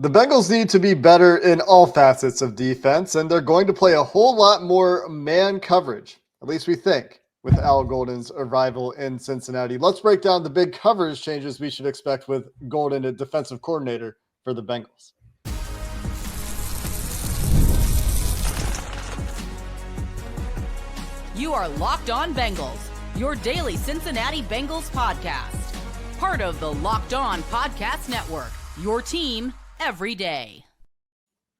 The Bengals need to be better in all facets of defense, and they're going to play a whole lot more man coverage, at least we think, with Al Golden's arrival in Cincinnati. Let's break down the big coverage changes we should expect with Golden, a defensive coordinator for the Bengals. You are Locked On Bengals, your daily Cincinnati Bengals podcast. Part of the Locked On Podcast Network, your team every day.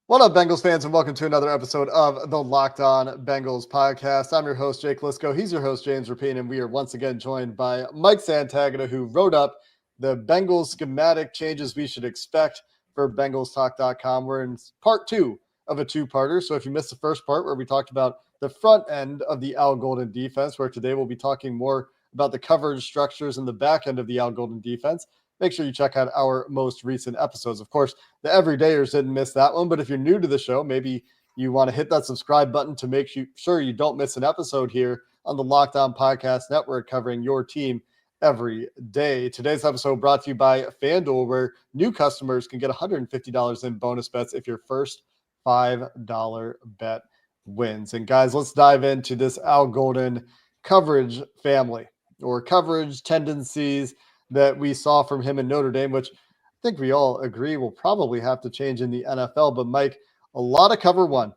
What up, Bengals fans, and welcome to another episode of the Locked On Bengals podcast. I'm your host, Jake Liscow. He's your host, James Rapien, and we are once again joined by Mike Santagata, who wrote up the Bengals schematic changes we should expect for BengalsTalk.com. We're in part two of a two-parter, so if you missed the first part where we talked about the front end of the Al Golden defense, where today we'll be talking more about the coverage structures and the back end of the Al Golden defense, make sure you check out our most recent episodes. Of course, the everydayers didn't miss that one, but if you're new to the show, maybe you want to hit that subscribe button to make sure you don't miss an episode here on the Locked On Podcast Network, covering your team every day. Today's episode brought to you by FanDuel, where new customers can get $150 in bonus bets if your first $5 bet wins. And guys, let's dive into this Al Golden coverage family, or coverage tendencies that we saw from him in Notre Dame, which I think we all agree will probably have to change in the NFL. But Mike, a lot of cover one,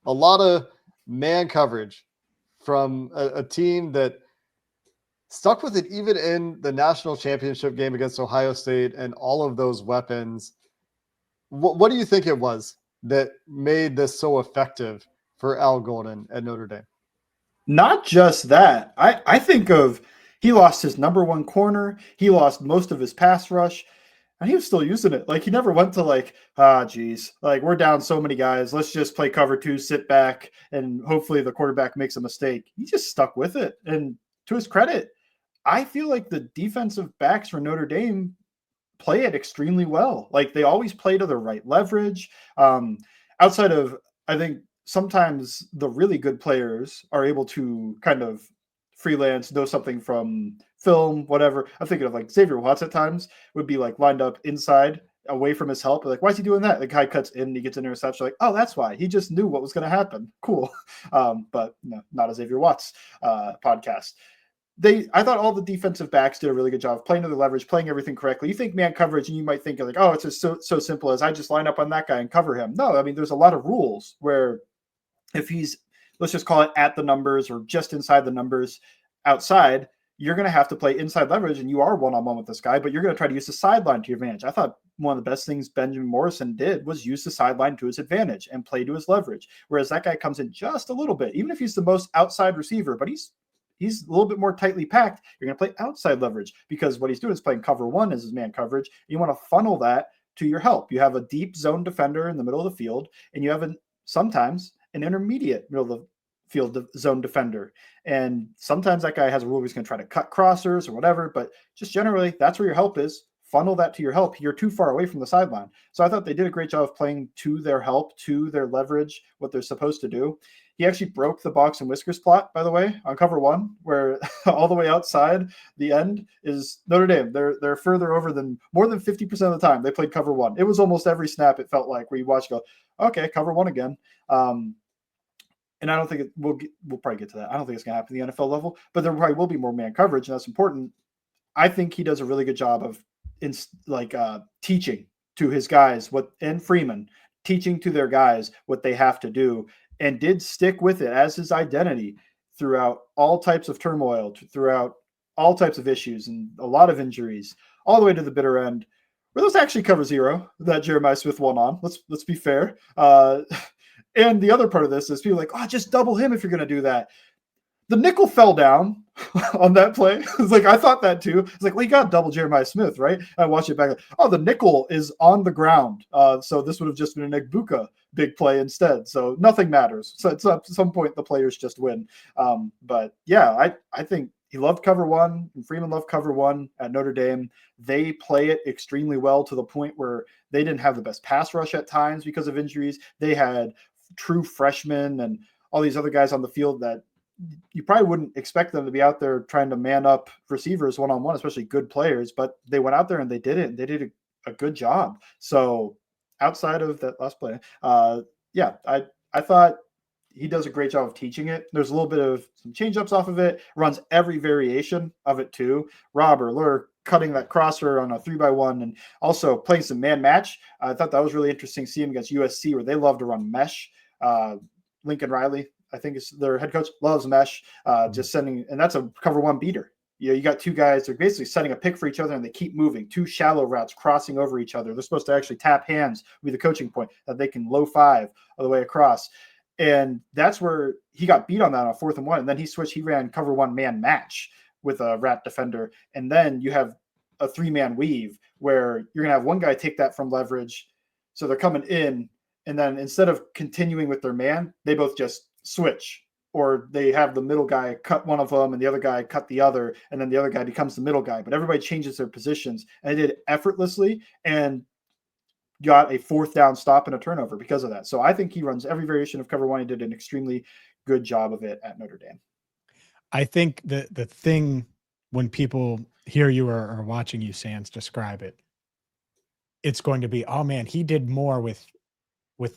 a lot of man coverage from a team that stuck with it even in the national championship game against Ohio State and all of those weapons. What do you think it was that made this so effective for Al Golden at Notre Dame? Not just that. I think of, he lost his number one corner. He lost most of his pass rush, and he was still using it. Like, he never went to like, we're down so many guys. Let's just play cover two, sit back, and hopefully the quarterback makes a mistake. He just stuck with it. And to his credit, I feel like the defensive backs for Notre Dame play it extremely well. Like, they always play to the right leverage. Outside of, I think, sometimes the really good players are able to kind of freelance, know something from film, whatever. I'm thinking of like Xavier Watts at times would be like lined up inside away from his help. Like, why is he doing that? The guy cuts in and he gets an interception. Like, oh, that's why. He just knew what was going to happen. Cool. But no, not a Xavier Watts podcast. I thought all the defensive backs did a really good job of playing to the leverage, playing everything correctly. You think man coverage, and you might think like, oh, it's just so simple as I just line up on that guy and cover him. No, I mean, there's a lot of rules where if he's, let's just call it at the numbers or just inside the numbers outside, you're going to have to play inside leverage, and you are one-on-one with this guy, but you're going to try to use the sideline to your advantage. I thought one of the best things Benjamin Morrison did was use the sideline to his advantage and play to his leverage, whereas that guy comes in just a little bit. Even if he's the most outside receiver, but he's a little bit more tightly packed, you're going to play outside leverage, because what he's doing is playing cover one as his man coverage. You want to funnel that to your help. You have a deep zone defender in the middle of the field, and you have sometimes an intermediate middle of the field zone defender. And sometimes that guy has a rule where he's going to try to cut crossers or whatever, but just generally that's where your help is. Funnel that to your help. You're too far away from the sideline. So I thought they did a great job of playing to their help, to their leverage, what they're supposed to do. He actually broke the box and whiskers plot, by the way, on cover one, where all the way outside the end is Notre Dame. They're further over than more than 50% of the time they played cover one. It was almost every snap, it felt like, where you watch go, okay, cover one again. And I don't think we'll probably get to that. I don't think it's going to happen at the NFL level, but there probably will be more man coverage, and that's important. I think he does a really good job of teaching to his guys and Freeman, teaching to their guys what they have to do, and did stick with it as his identity throughout all types of turmoil, throughout all types of issues and a lot of injuries, all the way to the bitter end, where those actually cover zero that Jeremiah Smith won on. Let's be fair. And the other part of this is people like, oh, just double him if you're going to do that. The nickel fell down on that play. It's like, I thought that too. It's like, well, you got double Jeremiah Smith, right? I watched it back. Oh, the nickel is on the ground. So this would have just been an Egbuka big play instead. So nothing matters. So at some point, the players just win. But yeah, I think he loved cover one, and Freeman loved cover one at Notre Dame. They play it extremely well, to the point where they didn't have the best pass rush at times because of injuries. They had true freshmen and all these other guys on the field that you probably wouldn't expect them to be out there trying to man up receivers one-on-one, especially good players, but they went out there and they did it, and they did a good job. So outside of that last play, yeah, I thought he does a great job of teaching it. There's a little bit of some change ups off of it, runs every variation of it too. Robber, lure, cutting that crosser on a 3x1, and also playing some man match. I thought that was really interesting. See him against USC, where they love to run mesh. Lincoln Riley, I think is their head coach, loves mesh. Just sending, and that's a cover one beater. You got two guys, they're basically setting a pick for each other, and they keep moving. Two shallow routes crossing over each other. They're supposed to actually tap hands with the coaching point that they can low five all the way across. And that's where he got beat on that on 4th and 1. And then he switched, he ran cover one man match with a rat defender. And then you have a 3-man weave where you're going to have one guy take that from leverage. So they're coming in, and then instead of continuing with their man, they both just switch, or they have the middle guy cut one of them and the other guy cut the other, and then the other guy becomes the middle guy. But everybody changes their positions, and they did it effortlessly and got a 4th down stop and a turnover because of that. So I think he runs every variation of cover one. He did an extremely good job of it at Notre Dame. I think the thing when people hear you or are watching you, Sans, describe it, it's going to be, oh man, he did more with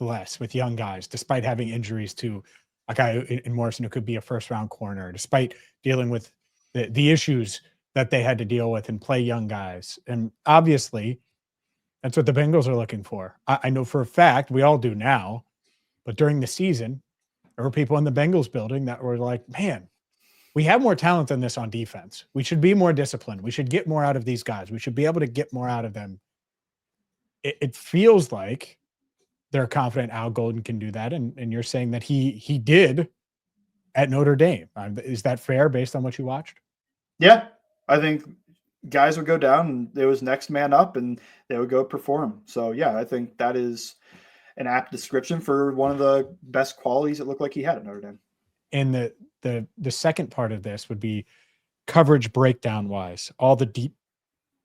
less, with young guys, despite having injuries to a guy in Morrison who could be a 1st-round corner, despite dealing with the issues that they had to deal with and play young guys. And obviously, that's what the Bengals are looking for. I know for a fact, we all do now, but during the season, there were people in the Bengals building that were like, man, we have more talent than this on defense. We should be more disciplined. We should get more out of these guys. We should be able to get more out of them. It feels like they're confident Al Golden can do that. And you're saying that he did at Notre Dame. Is that fair based on what you watched? Yeah, I think guys would go down and there was next man up and they would go perform. So yeah, I think that is an apt description for one of the best qualities it looked like he had at Notre Dame. And the second part of this would be coverage breakdown wise, all the deep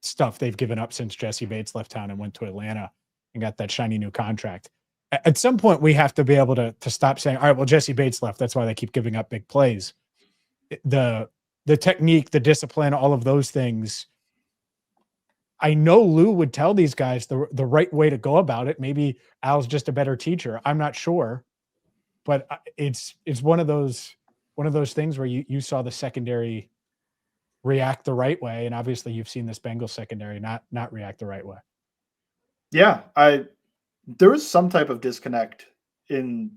stuff they've given up since Jesse Bates left town and went to Atlanta and got that shiny new contract. At some point, we have to be able to stop saying, all right, well, Jesse Bates left, that's why they keep giving up big plays. The technique, the discipline, all of those things. I know Lou would tell these guys the right way to go about it. Maybe Al's just a better teacher. I'm not sure, but it's one of those things where you saw the secondary react the right way, and obviously you've seen this Bengals secondary not react the right way. Yeah, there was some type of disconnect in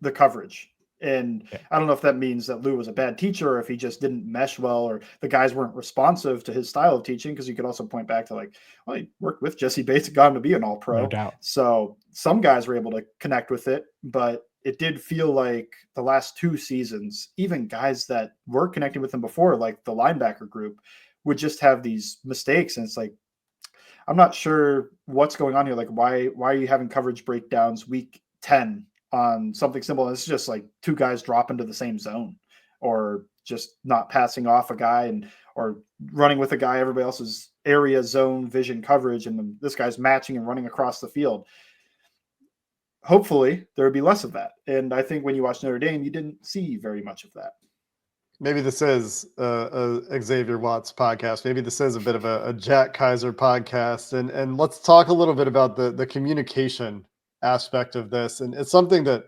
the coverage. And I don't know if that means that Lou was a bad teacher or if he just didn't mesh well or the guys weren't responsive to his style of teaching, because you could also point back to like, well, he worked with Jesse Bates and got him to be an all-pro. No doubt. So some guys were able to connect with it, but it did feel like the last 2 seasons, even guys that were connecting with him before, like the linebacker group, would just have these mistakes. And it's like, I'm not sure what's going on here. Like, why are you having coverage breakdowns week 10 on something simple? It's just like 2 guys drop into the same zone, or just not passing off a guy or running with a guy, everybody else's area zone vision coverage, and this guy's matching and running across the field. Hopefully there would be less of that. And I think when you watch Notre Dame, you didn't see very much of that. Maybe this is a Xavier Watts podcast. Maybe this is a bit of a Jack Kaiser podcast. And let's talk a little bit about the communication aspect of this. And it's something that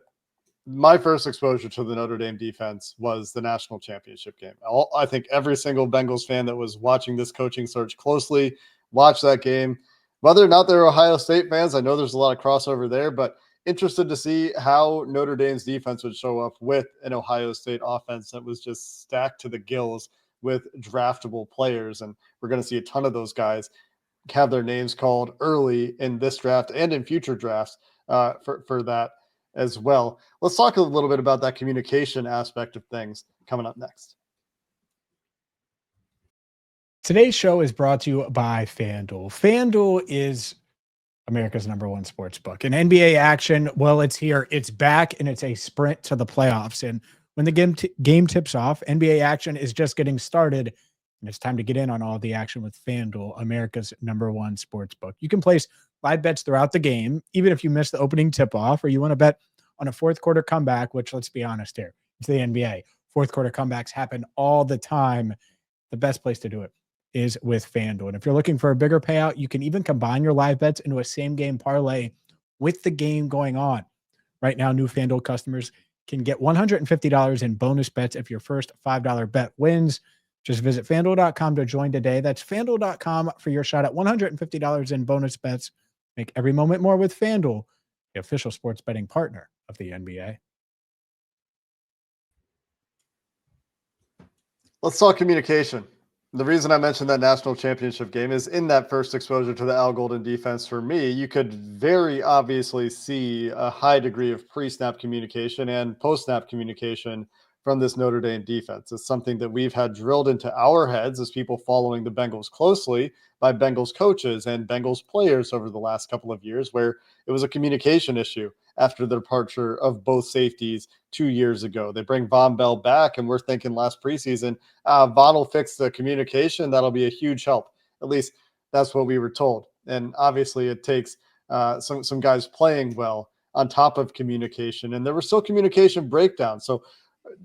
my first exposure to the Notre Dame defense was the national championship game. I think every single Bengals fan that was watching this coaching search closely watched that game. Whether or not they're Ohio State fans, I know there's a lot of crossover there, but interested to see how Notre Dame's defense would show up with an Ohio State offense that was just stacked to the gills with draftable players. And we're going to see a ton of those guys have their names called early in this draft and in future drafts for that as well. Let's talk a little bit about that communication aspect of things coming up next. Today's show is brought to you by FanDuel. FanDuel is America's #1 sports book. And NBA action, well, it's here. It's back, and it's a sprint to the playoffs. And when the game tips off, NBA action is just getting started, and it's time to get in on all the action with FanDuel, America's #1 sports book. You can place live bets throughout the game, even if you miss the opening tip-off, or you want to bet on a fourth-quarter comeback, which, let's be honest here, it's the NBA. Fourth-quarter comebacks happen all the time. The best place to do it is with FanDuel. And if you're looking for a bigger payout, you can even combine your live bets into a same-game parlay with the game going on. Right now, new FanDuel customers can get $150 in bonus bets if your first $5 bet wins. Just visit FanDuel.com to join today. That's FanDuel.com for your shot at $150 in bonus bets. Make every moment more with FanDuel, the official sports betting partner of the NBA. Let's talk communication. The reason I mentioned that national championship game is in that first exposure to the Al Golden defense for me, you could very obviously see a high degree of pre-snap communication and post-snap communication from this Notre Dame defense. It's something that we've had drilled into our heads as people following the Bengals closely by Bengals coaches and Bengals players over the last couple of years, where it was a communication issue after the departure of both safeties 2 years ago. They bring Von Bell back, and we're thinking last preseason, Von will fix the communication. That'll be a huge help. At least that's what we were told. And obviously it takes some guys playing well on top of communication. And there were still communication breakdowns. So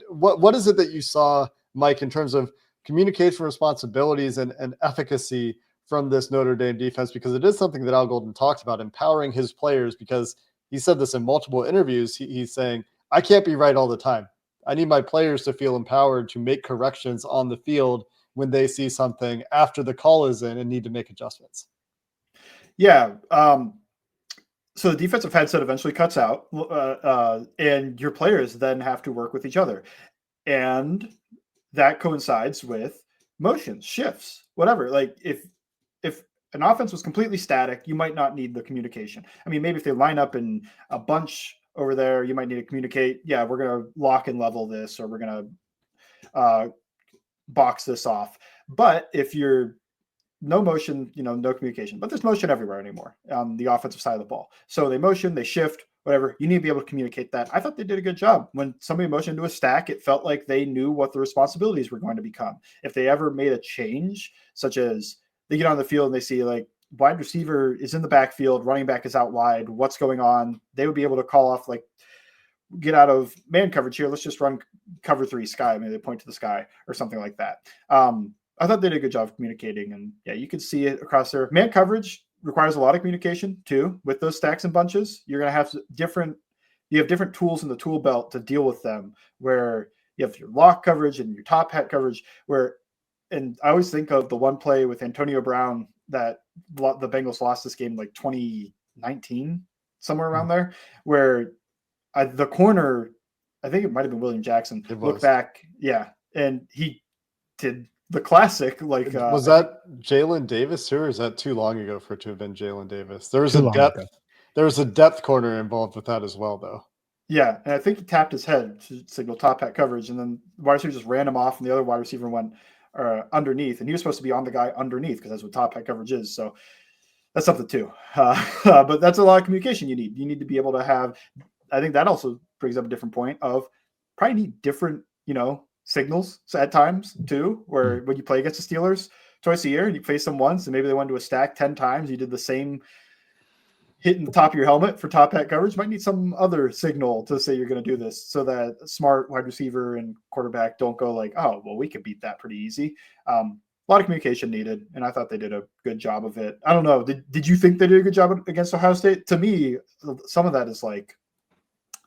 what is it that you saw, Mike, in terms of communication responsibilities and efficacy from this Notre Dame defense? Because it is something that Al Golden talked about, empowering his players, because he said this in multiple interviews. He's saying, I can't be right all the time. I need my players to feel empowered to make corrections on the field when they see something after the call is in and need to make adjustments. Yeah. So the defensive headset eventually cuts out, and your players then have to work with each other. And that coincides with motions, shifts, whatever. Like if an offense was completely static, you might not need the communication. I mean, maybe if they line up in a bunch over there, you might need to communicate, yeah, we're going to lock and level this, or we're going to box this off. But if you're no motion, no communication, but there's motion everywhere anymore on the offensive side of the ball. So they motion, they shift, whatever. You need to be able to communicate that. I thought they did a good job. When somebody motioned to a stack, it felt like they knew what the responsibilities were going to become. If they ever made a change, such as they get on the field and they see like wide receiver is in the backfield, running back is out wide, what's going on, they would be able to call off, like, get out of man coverage here, let's just run cover 3 sky. Maybe they point to the sky or something like that. I thought they did a good job of communicating, and yeah, you could see it across there. Man coverage requires a lot of communication too. With those stacks and bunches, you're going to have different tools in the tool belt to deal with them, where you have your lock coverage and your top hat coverage, and I always think of the one play with Antonio Brown that the Bengals lost this game, like 2019, somewhere around there, where the corner, I think it might have been William Jackson, looked back. Yeah. And he did the classic, like, was that Jalen Davis, or is that too long ago for it to have been Jalen Davis? There was a depth corner involved with that as well, though. Yeah, and I think he tapped his head to signal top hat coverage, and then the wide receiver just ran him off, and the other wide receiver went underneath, and he was supposed to be on the guy underneath because that's what top hat coverage is. So that's something too. But that's a lot of communication you need. You need to be able to have. I think that also brings up a different point of probably need different, signals at times too, where when you play against the Steelers twice a year and you face them once and maybe they went to a stack 10 times, you did the same hitting the top of your helmet for top hat coverage, might need some other signal to say you're going to do this, so that smart wide receiver and quarterback don't go like, oh, well, we could beat that pretty easy. A lot of communication needed, and I thought they did a good job of it. I don't know. Did you think they did a good job against Ohio State? To me, some of that is like,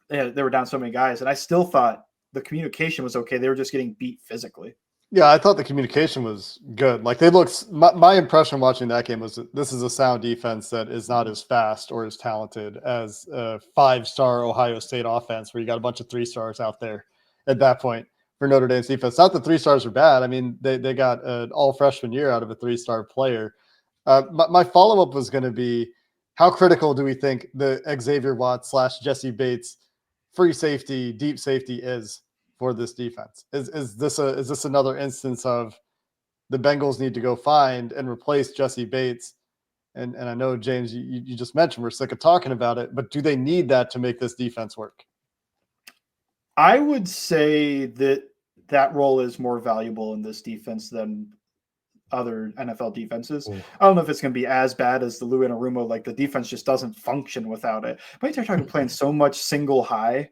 they were down so many guys, and I still thought the communication was okay. They were just getting beat physically. Yeah, I thought the communication was good. Like, they looked, my impression watching that game was that this is a sound defense that is not as fast or as talented as a 5-star Ohio State offense, where you got a bunch of 3-stars out there at that point for Notre Dame's defense. Not that 3-stars are bad. I mean, they got an all freshman year out of a 3-star player. My follow-up was going to be, how critical do we think the Xavier Watts / Jesse Bates free safety, deep safety is for this defense? Is this another instance of the Bengals need to go find and replace Jesse Bates? And I know, James, you just mentioned we're sick of talking about it, but do they need that to make this defense work? I would say that role is more valuable in this defense than other NFL defenses. I don't know if it's going to be as bad as the Lou Anarumo, like the defense just doesn't function without it. But you're talking playing so much single high.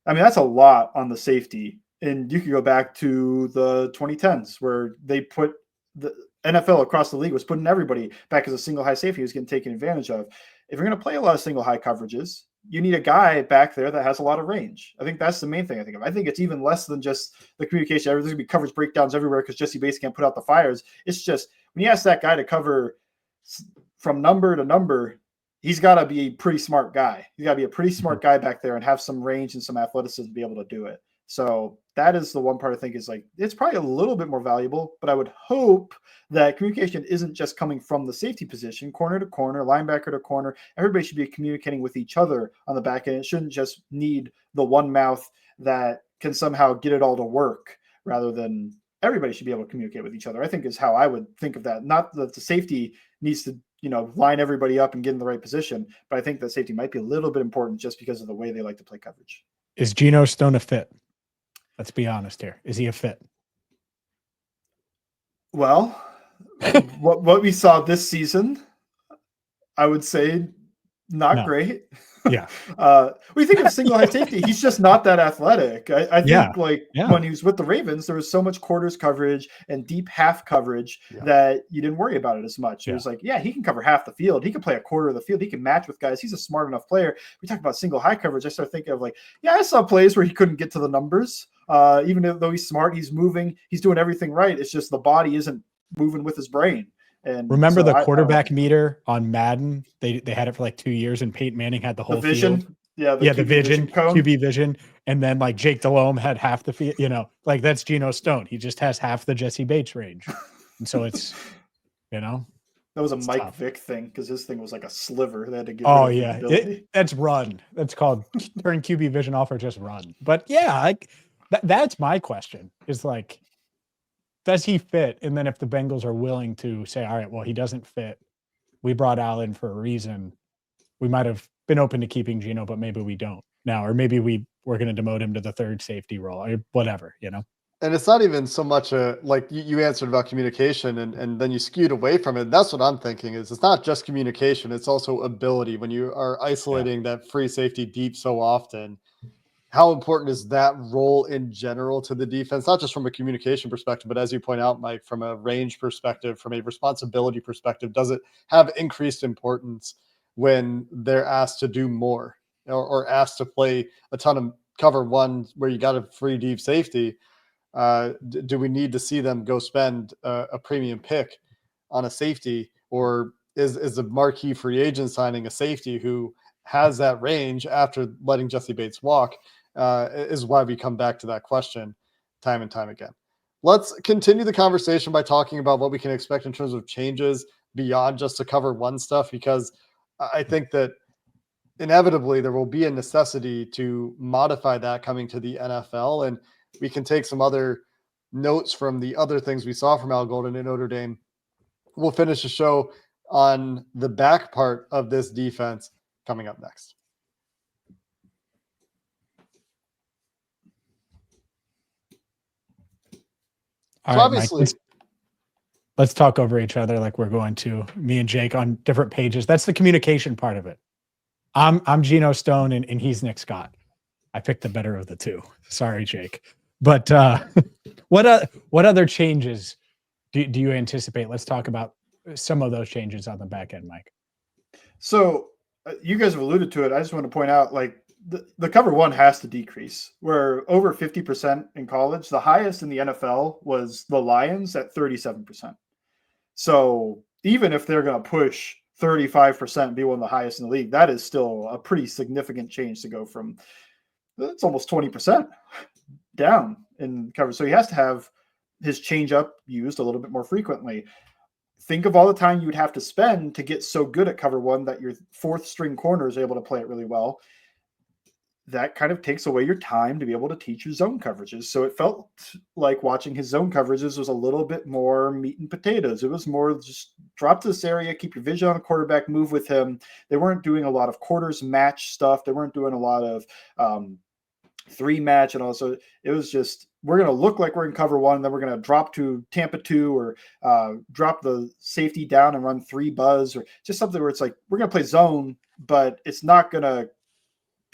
I mean, that's a lot on the safety. And you could go back to the 2010s where they put the NFL across the league was putting everybody back as a single high safety who was getting taken advantage of. if you're going to play a lot of single high coverages, you need a guy back there that has a lot of range. I think that's the main thing I think of. I think it's even less than just the communication. There's going to be coverage breakdowns everywhere because Jessie Bates can't put out the fires. It's just when you ask that guy to cover from number to number, he's got to be a pretty smart guy. He's got to be a pretty smart guy back there and have some range and some athleticism to be able to do it. So that is the one part I think is like, it's probably a little bit more valuable, but I would hope that communication isn't just coming from the safety position, corner to corner, linebacker to corner. Everybody should be communicating with each other on the back end. It shouldn't just need the one mouth that can somehow get it all to work, rather than everybody should be able to communicate with each other, I think is how I would think of that. Not that the safety needs to, line everybody up and get in the right position, but I think that safety might be a little bit important just because of the way they like to play coverage. Is Geno Stone a fit? Let's be honest here. Is he a fit? Well, what we saw this season, I would say not great. Yeah. We think of single high safety. He's just not that athletic. I think when he was with the Ravens, there was so much quarters coverage and deep half coverage that you didn't worry about it as much. It was like, he can cover half the field. He can play a quarter of the field. He can match with guys. He's a smart enough player. We talk about single high coverage. I start thinking of I saw plays where he couldn't get to the numbers. Even though he's smart, he's moving, he's doing everything right. It's just the body isn't moving with his brain. And remember the quarterback meter on Madden? They had it for 2 years, and Peyton Manning had the whole vision. field. The vision, QB vision, and then Jake Delhomme had half the field. That's Geno Stone. He just has half the Jessie Bates range, and so it's that was a Mike tough. Vick thing because his thing was like a sliver. They had to get that's run. That's called turn QB vision off or just run. But that's my question. Is does he fit? And then if the Bengals are willing to say, all right, well, he doesn't fit, we brought Allen for a reason, we might have been open to keeping Geno, but maybe we don't now, or maybe we're going to demote him to the third safety role or whatever, And it's not even so much you answered about communication and then you skewed away from it. That's what I'm thinking is it's not just communication. It's also ability. When you are isolating that free safety deep so often, how important is that role in general to the defense, not just from a communication perspective, but as you point out, Mike, from a range perspective, from a responsibility perspective, does it have increased importance when they're asked to do more or asked to play a ton of cover one where you got a free deep safety? Do we need to see them go spend a premium pick on a safety, or is a marquee free agent signing a safety who has that range after letting Jessie Bates walk? Is why we come back to that question time and time again. Let's continue the conversation by talking about what we can expect in terms of changes beyond just the cover one stuff, because I think that inevitably there will be a necessity to modify that coming to the NFL, and we can take some other notes from the other things we saw from Al Golden in Notre Dame. We'll finish the show on the back part of this defense coming up next. All right, obviously, Mike, let's talk over each other like we're going to, me and Jake, on different pages. That's the communication part of it. I'm Geno Stone and he's Nick Scott. I picked the better of the two. Sorry, Jake. But what other changes do you anticipate? Let's talk about some of those changes on the back end, Mike. So you guys have alluded to it. I just want to point out, the cover one has to decrease. We're over 50% in college. The highest in the NFL was the Lions at 37%. So even if they're going to push 35% and be one of the highest in the league, that is still a pretty significant change to go from, that's almost 20% down in coverage. So he has to have his change up used a little bit more frequently. Think of all the time you would have to spend to get so good at cover one that your fourth string corner is able to play it really well. That kind of takes away your time to be able to teach your zone coverages. So it felt like watching his zone coverages was a little bit more meat and potatoes. It was more just drop to this area, keep your vision on the quarterback, move with him. They weren't doing a lot of quarters match stuff. They weren't doing a lot of three match. And also it was just, we're going to look like we're in cover one, and then we're going to drop to Tampa 2 or drop the safety down and run three buzz, or just something where it's like, we're going to play zone, but it's not going to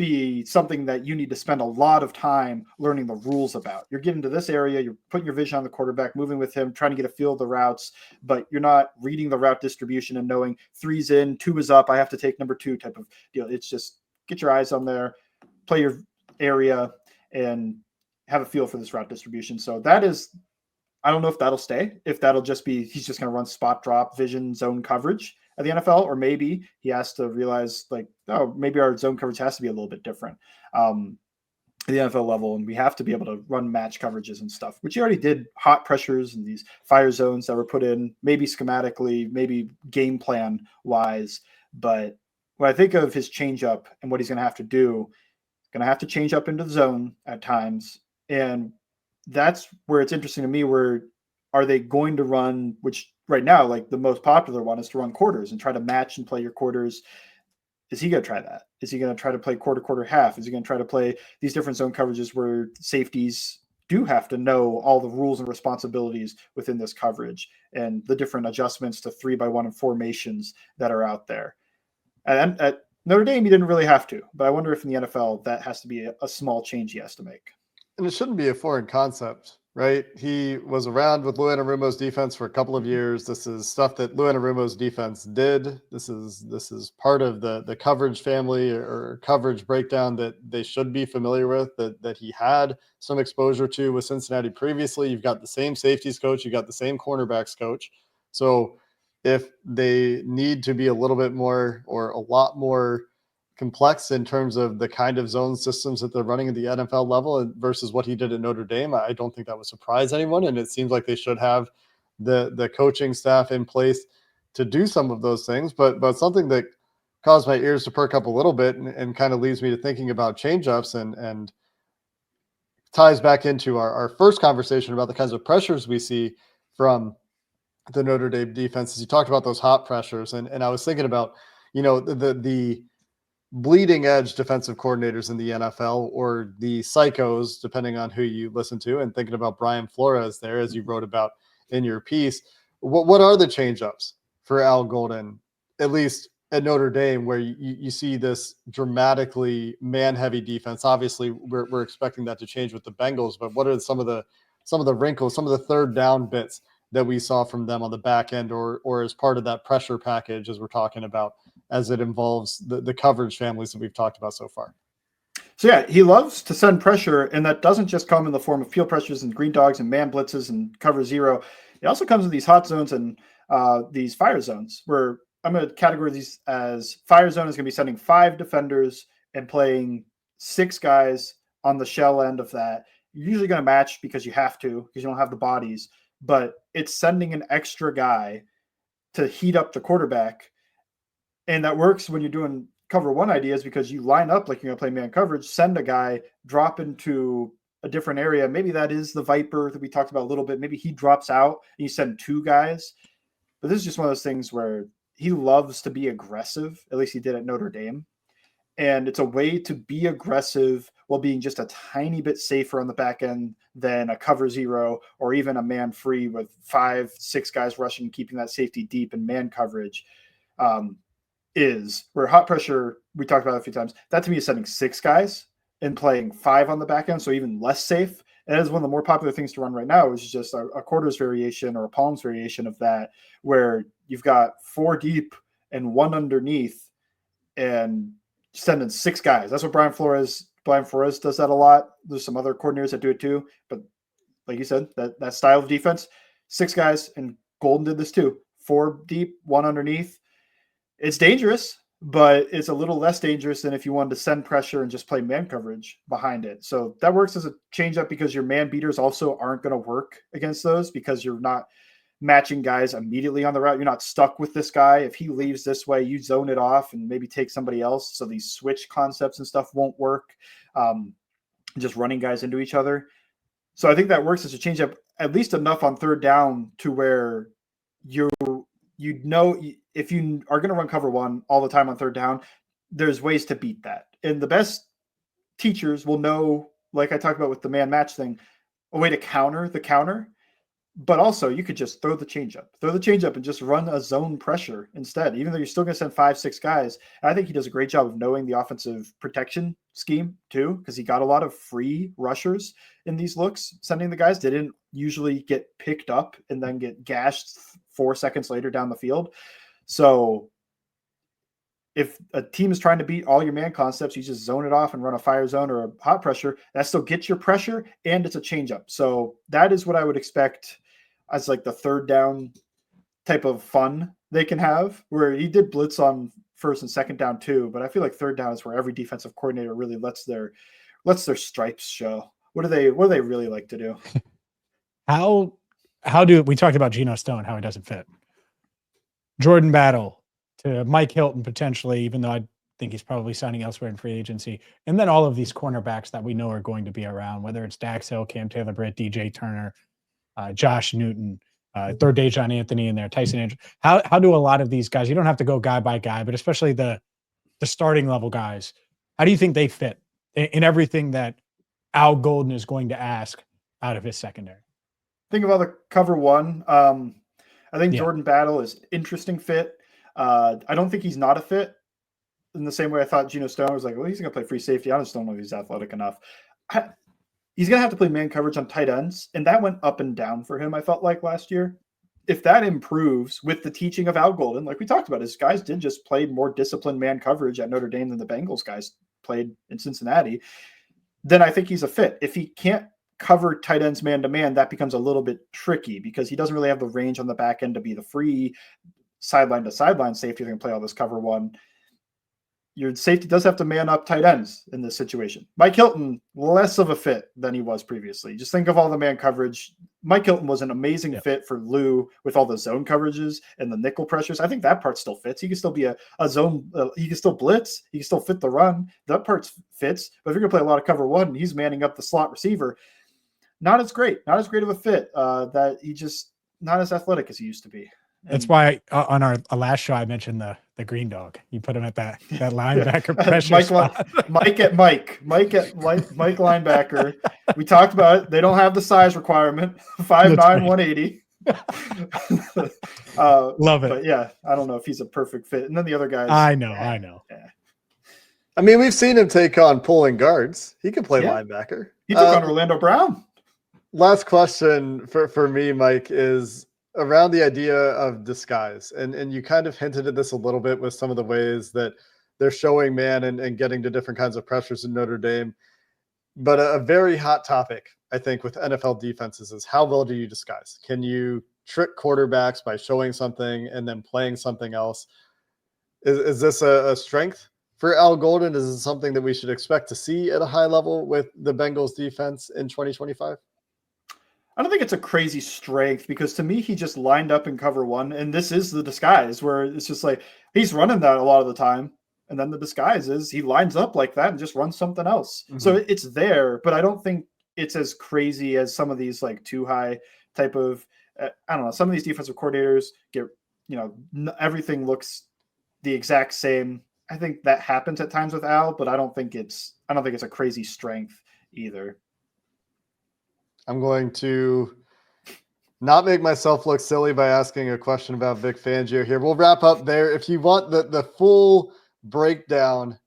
be something that you need to spend a lot of time learning the rules about. You're getting to this area, you're putting your vision on the quarterback, moving with him, trying to get a feel of the routes, but you're not reading the route distribution and knowing 3's in, 2 is up, I have to take number 2 type of deal. It's just get your eyes on there, play your area, and have a feel for this route distribution. So that is, I don't know if that'll stay, if that'll just be, he's just going to run spot drop vision zone coverage at the NFL, or maybe he has to realize like, oh, maybe our zone coverage has to be a little bit different at the NFL level. And we have to be able to run match coverages and stuff, which he already did, hot pressures and these fire zones that were put in, maybe schematically, maybe game plan wise. But when I think of his changeup and what he's going to have to do, going to have to change up into the zone at times. And that's where it's interesting to me, where are they going to run, which right now, like the most popular one is to run quarters and try to match and play your quarters. Is he going to try that? Is he going to try to play quarter, half? Is he going to try to play these different zone coverages where safeties do have to know all the rules and responsibilities within this coverage and the different adjustments to 3-by-1 and formations that are out there? And at Notre Dame, he didn't really have to, but I wonder if in the NFL that has to be a small change he has to make. And it shouldn't be a foreign concept, right? He was around with Lou Anarumo's defense for a couple of years. This is stuff that Lou Anarumo's defense did. This is part of the coverage family or coverage breakdown that they should be familiar with, that he had some exposure to with Cincinnati previously. You've got the same safeties coach, you got the same cornerbacks coach. So if they need to be a little bit more or a lot more complex in terms of the kind of zone systems that they're running at the NFL level versus what he did at Notre Dame, I don't think that would surprise anyone. And it seems like they should have the coaching staff in place to do some of those things. But something that caused my ears to perk up a little bit and kind of leads me to thinking about changeups and ties back into our first conversation about the kinds of pressures we see from the Notre Dame defense. As you talked about those hot pressures, and I was thinking about, the bleeding edge defensive coordinators in the NFL, or the psychos, depending on who you listen to, and thinking about Brian Flores there, as you wrote about in your piece. What are the changeups for Al Golden, at least at Notre Dame, where you see this dramatically man-heavy defense? Obviously, we're expecting that to change with the Bengals, but what are some of the wrinkles, some of the third down bits that we saw from them on the back end, or as part of that pressure package, as we're talking about, as it involves the coverage families that we've talked about so far? So yeah, he loves to send pressure, and that doesn't just come in the form of peel pressures and green dogs and man blitzes and cover zero. It also comes in these hot zones and these fire zones, where I'm going to categorize these as fire zone is going to be sending 5 defenders and playing 6 guys on the shell end of that. You're usually going to match because you have to, because you don't have the bodies, but it's sending an extra guy to heat up the quarterback. And that works when you're doing cover one ideas, because you line up like you're going to play man coverage, send a guy, drop into a different area. Maybe that is the Viper that we talked about a little bit. Maybe he drops out and you send 2 guys. But this is just one of those things where he loves to be aggressive. At least he did at Notre Dame. And it's a way to be aggressive while being just a tiny bit safer on the back end than a cover zero or even a man free with 5-6 guys rushing, keeping that safety deep in man coverage. Is where hot pressure, we talked about it a few times, that to me is sending 6 guys and playing 5 on the back end, so even less safe. And that is one of the more popular things to run right now, is just a quarters variation or a palms variation of that, where you've got 4 deep and 1 underneath and sending 6 guys. That's what Brian Flores does that a lot. There's some other coordinators that do it too, but like you said, that style of defense, 6 guys, and Golden did this too. 4 deep, 1 underneath. It's dangerous, but it's a little less dangerous than if you wanted to send pressure and just play man coverage behind it. So that works as a changeup, because your man beaters also aren't going to work against those, because you're not matching guys immediately on the route. You're not stuck with this guy. If he leaves this way, you zone it off and maybe take somebody else. So these switch concepts and stuff won't work. Just running guys into each other. So I think that works as a changeup, at least enough on third down to where if you are going to run cover one all the time on third down, there's ways to beat that. And the best teachers will know, like I talked about with the man match thing, a way to counter the counter. But also, you could just throw the changeup and just run a zone pressure instead, even though you're still going to send 5-6 guys. I think he does a great job of knowing the offensive protection scheme too, because he got a lot of free rushers in these looks, sending the guys. They didn't usually get picked up and then get gashed 4 seconds later down the field. So if a team is trying to beat all your man concepts, you just zone it off and run a fire zone or a hot pressure. That still gets your pressure, and it's a changeup. So that is what I would expect as like the third down type of fun they can have, where he did blitz on first and second down too. But I feel like third down is where every defensive coordinator really lets their stripes show. What do they really like to do? How do we talked about Geno Stone, how he doesn't fit? Jordan Battle to Mike Hilton potentially, even though I think he's probably signing elsewhere in free agency. And then all of these cornerbacks that we know are going to be around, whether it's Dax Hill, Cam Taylor-Britt, DJ Turner, Josh Newton, third day John Anthony in there, Tyson Andrews. How do a lot of these guys, you don't have to go guy by guy, but especially the starting level guys, how do you think they fit in everything that Al Golden is going to ask out of his secondary? Think about the cover one. I think Jordan Battle is interesting fit. I don't think he's not a fit in the same way I thought Geno Stone was like, well, he's going to play free safety. I just don't know if he's athletic enough. He's going to have to play man coverage on tight ends, and that went up and down for him, I felt like, last year. If that improves with the teaching of Al Golden, like we talked about, his guys did just play more disciplined man coverage at Notre Dame than the Bengals guys played in Cincinnati, then I think he's a fit. If he can't cover tight ends man-to-man, that becomes a little bit tricky because he doesn't really have the range on the back end to be the free sideline to sideline safety that can play all this cover one. Your safety does have to man up tight ends in this situation. Mike Hilton, less of a fit than he was previously. Just think of all the man coverage. Mike Hilton was an amazing fit for Lou with all the zone coverages and the nickel pressures. I think that part still fits. He can still be a zone. He can still blitz. He can still fit the run. That part fits. But if you're going to play a lot of cover one, he's manning up the slot receiver. Not as great of a fit. That he just not as athletic as he used to be. That's why on our last show I mentioned the green dog. You put him at that linebacker pressure spot. Mike linebacker. We talked about it. They don't have the size requirement. 5'9", 180. Love it. But yeah, I don't know if he's a perfect fit. And then the other guys. I know. Yeah. I mean, we've seen him take on pulling guards. He can play linebacker. He took on Orlando Brown. Last question for me, Mike, is around the idea of disguise. And you kind of hinted at this a little bit with some of the ways that they're showing man and getting to different kinds of pressures in Notre Dame. But a very hot topic, I think, with NFL defenses is how well do you disguise? Can you trick quarterbacks by showing something and then playing something else? Is this a strength for Al Golden? Is it something that we should expect to see at a high level with the Bengals defense in 2025? I don't think it's a crazy strength because to me, he just lined up in cover one. And this is the disguise where it's just like he's running that a lot of the time. And then the disguise is he lines up like that and just runs something else. Mm-hmm. So it's there, but I don't think it's as crazy as some of these like too high type of, I don't know, some of these defensive coordinators get, everything looks the exact same. I think that happens at times with Al, but I don't think it's a crazy strength either. I'm going to not make myself look silly by asking a question about Vic Fangio here. We'll wrap up there. If you want the full breakdown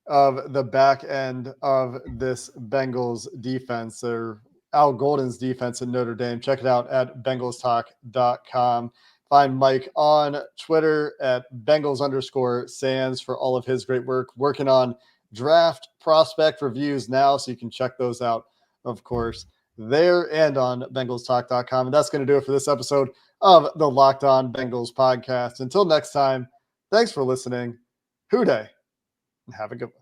of the back end of this Bengals defense or Al Golden's defense in Notre Dame, check it out at bengalstalk.com. Find Mike on Twitter at Bengals_Sands for all of his great work, working on draft prospect reviews now, so you can check those out, of course, there and on bengalstalk.com. And that's going to do it for this episode of the Locked On Bengals podcast. Until next time, thanks for listening. Hoo day, and have a good one.